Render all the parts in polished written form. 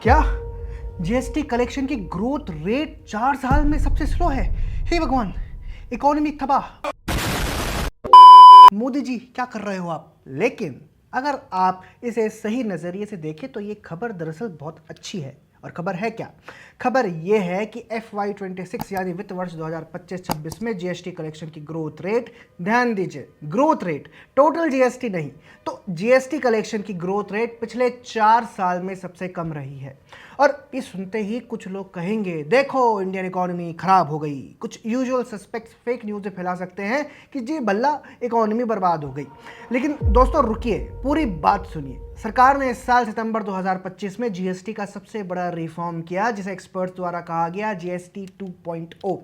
क्या GST collection की growth rate 4 साल में सबसे स्लो है? हे भगवान, इकोनॉमी तबाह। मोदी जी क्या कर रहे हो आप? लेकिन अगर आप इसे सही नजरिए से देखें तो ये खबर दरअसल बहुत अच्छी है। और खबर है क्या? खबर यह है कि FY26 यानी वित्त वर्ष 2025-26 में जीएसटी कलेक्शन की ग्रोथ रेट, ध्यान दीजिए, ग्रोथ रेट, टोटल जीएसटी नहीं, तो जीएसटी कलेक्शन की ग्रोथ रेट पिछले 4 साल में सबसे कम रही है। और ये सुनते ही कुछ लोग कहेंगे, देखो इंडियन इकोनॉमी खराब हो गई। कुछ यूजुअल सस्पेक्ट्स फेक न्यूज़ फैला सकते हैं कि जी बल्ला इकोनॉमी बर्बाद हो गई। लेकिन दोस्तों रुकिए, पूरी बात सुनिए। सरकार ने इस साल सितंबर 2025 में जीएसटी का सबसे बड़ा रिफॉर्म किया, जिसे एक्सपर्ट्स द्वारा कहा गया जीएसटी 2.0।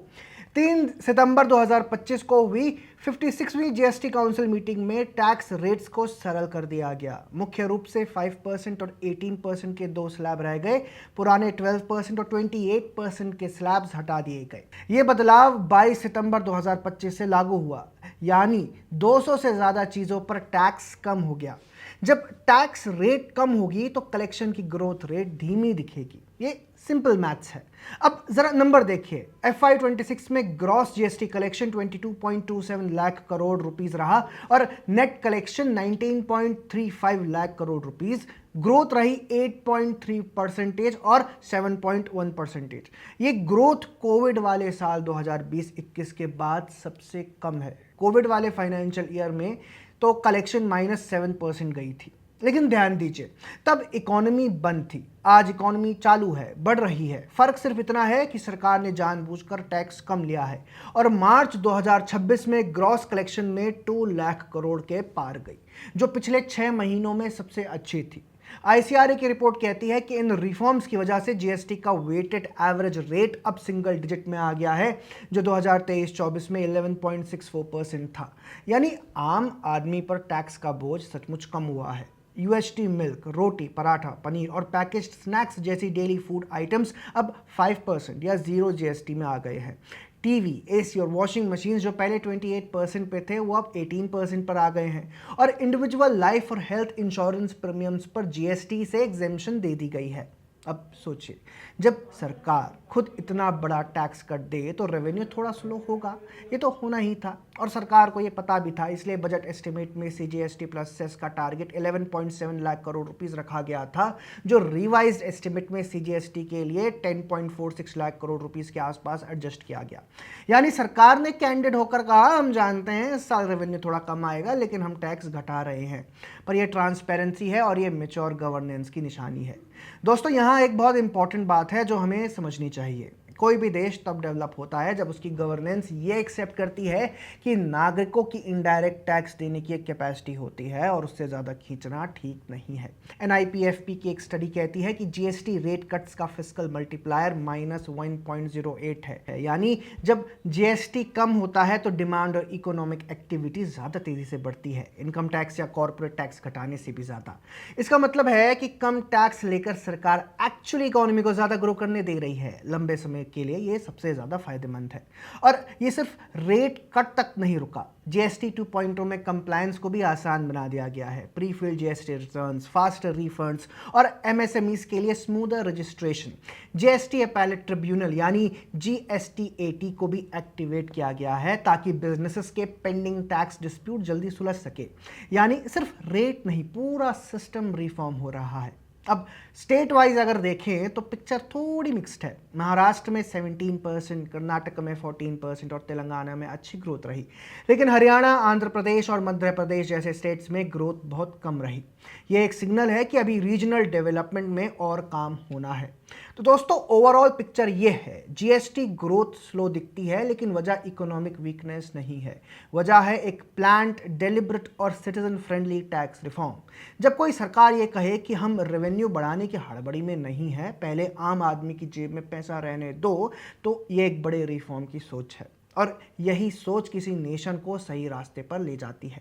3 सितंबर 2025 को हुई 56वीं जीएसटी काउंसिल मीटिंग में टैक्स रेट्स को सरल कर दिया गया। मुख्य रूप से 5% और 18% के दो स्लैब रह गए। पुराने 12% और 28% के स्लैब्स हटा दिए गए। ये बदलाव 22 सितंबर 2025 से लागू हुआ, यानी 200 से ज़्यादा चीज़ों पर टैक्स कम हो गया। जब टैक्स रेट कम होगी तो कलेक्शन की ग्रोथ रेट धीमी दिखेगी। ये सिंपल मैथ्स है। अब जरा नंबर देखिए। FY26 में gross GST collection 22.27 lakh crore rupees रहा और net collection 19.35 lakh crore rupees. Growth रही 8.3% और 7.1%। ये ग्रोथ कोविड वाले साल 2020-21 के बाद सबसे कम है। कोविड वाले फाइनेंशियल ईयर में तो कलेक्शन -7% गई थी। लेकिन ध्यान दीजिए, तब इकोनॉमी बंद थी। आज इकोनॉमी चालू है, बढ़ रही है। फर्क सिर्फ इतना है कि सरकार ने जानबूझकर टैक्स कम लिया है और मार्च 2026 में ग्रॉस कलेक्शन में 2 लाख करोड़ के पार गई, जो पिछले 6 महीनों में सबसे अच्छी थी। ICRA की रिपोर्ट कहती है कि इन रिफॉर्म्स की वजह से जीएसटी का वेटेड एवरेज रेट अब सिंगल डिजिट में आ गया है, जो 2023-24 में 11.64% था। यानी आम आदमी पर टैक्स का बोझ सचमुच कम हुआ है। UST मिल्क, रोटी, पराठा, पनीर और पैकेज्ड स्नैक्स जैसी डेली फूड आइटम्स अब 5% या 0 जीएसटी में आ गए हैं। टीवी, एसी और वॉशिंग मशीन जो पहले 28% पे थे वो अब 18% पर आ गए हैं। और इंडिविजुअल लाइफ और हेल्थ इंश्योरेंस प्रीमियम्स पर जीएसटी से एग्जेम्पशन दे दी गई है। अब सोचिए, जब सरकार खुद इतना बड़ा टैक्स कट दे तो रेवेन्यू थोड़ा स्लो होगा। ये तो होना ही था और सरकार को ये पता भी था। इसलिए बजट एस्टिमेट में CGST प्लस सेस का टारगेट 11.7 लाख करोड़ रुपीस रखा गया था, जो रिवाइज्ड एस्टिमेट में CGST के लिए 10.46 लाख करोड़ रुपीस के आसपास एडजस्ट किया गया। यानी सरकार ने कैंडिड होकर कहा, हम जानते हैं इस साल रेवेन्यू थोड़ा कम आएगा, लेकिन हम टैक्स घटा रहे हैं। पर यह ट्रांसपेरेंसी है और ये मैच्योर गवर्नेंस की निशानी है। दोस्तों, यहाँ एक बहुत इंपॉर्टेंट बात है जो हमें समझनी चाहिए। कोई भी देश तब डेवलप होता है जब उसकी गवर्नेंस ये एक्सेप्ट करती है कि नागरिकों की इनडायरेक्ट टैक्स देने की एक कैपेसिटी होती है और उससे ज़्यादा खींचना ठीक नहीं है। NIPFP की एक स्टडी कहती है कि जीएसटी रेट कट्स का फिस्कल मल्टीप्लायर -1.08 है। यानी जब जीएसटी कम होता है तो डिमांड और इकोनॉमिक एक्टिविटी ज़्यादा तेज़ी से बढ़ती है, इनकम टैक्स या कॉर्पोरेट टैक्स घटाने से भी ज़्यादा। इसका मतलब है कि कम टैक्स लेकर सरकार एक्चुअली इकोनॉमी को ज़्यादा ग्रो करने दे रही है। लंबे समय के लिए ये सबसे ज़्यादा फायदेमंद है। और ये सिर्फ रेट कट तक नहीं रुका। जीएसटी 2.0 में कंप्लायंस को भी आसान बना दिया गया है। Pre filled GST returns, faster refunds और MSMEs के लिए smoother registration. GST appellate tribunal यानी GSTAT को भी एक्टिवेट किया गया है ताकि बिजनेसेस के पेंडिंग टैक्स डिस्प्यूट जल्दी सुलझ सके। यानी सिर्फ रेट नहीं, पूरा सिस्टम रिफॉर्म हो रहा है। अब स्टेट वाइज अगर देखें तो पिक्चर थोड़ी मिक्स्ड है। महाराष्ट्र में 17%, कर्नाटक में 14% और तेलंगाना में अच्छी ग्रोथ रही। लेकिन हरियाणा, आंध्र प्रदेश और मध्य प्रदेश जैसे स्टेट्स में ग्रोथ बहुत कम रही। यह एक सिग्नल है कि अभी रीजनल डेवलपमेंट में और काम होना है। तो दोस्तों, ओवरऑल पिक्चर ये है, जीएसटी ग्रोथ स्लो दिखती है, लेकिन वजह इकोनॉमिक वीकनेस नहीं है। वजह है एक प्लान्ड, डेलिब्रेट और सिटीजन फ्रेंडली टैक्स रिफॉर्म। जब कोई सरकार ये कहे कि हम रेवेन्यू बढ़ाने की हड़बड़ी में नहीं है, पहले आम आदमी की जेब में पैसा रहने दो, तो ये एक बड़े रिफॉर्म की सोच है और यही सोच किसी नेशन को सही रास्ते पर ले जाती है।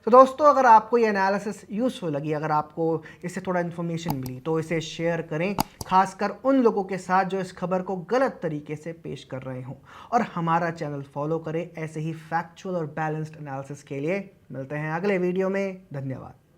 तो दोस्तों, अगर आपको ये एनालिसिस यूज़फुल लगी, अगर आपको इससे थोड़ा इन्फॉर्मेशन मिली, तो इसे शेयर करें, खासकर उन लोगों के साथ जो इस खबर को गलत तरीके से पेश कर रहे हों। और हमारा चैनल फॉलो करें ऐसे ही फैक्चुअल और बैलेंस्ड एनालिसिस के लिए। मिलते हैं अगले वीडियो में। धन्यवाद।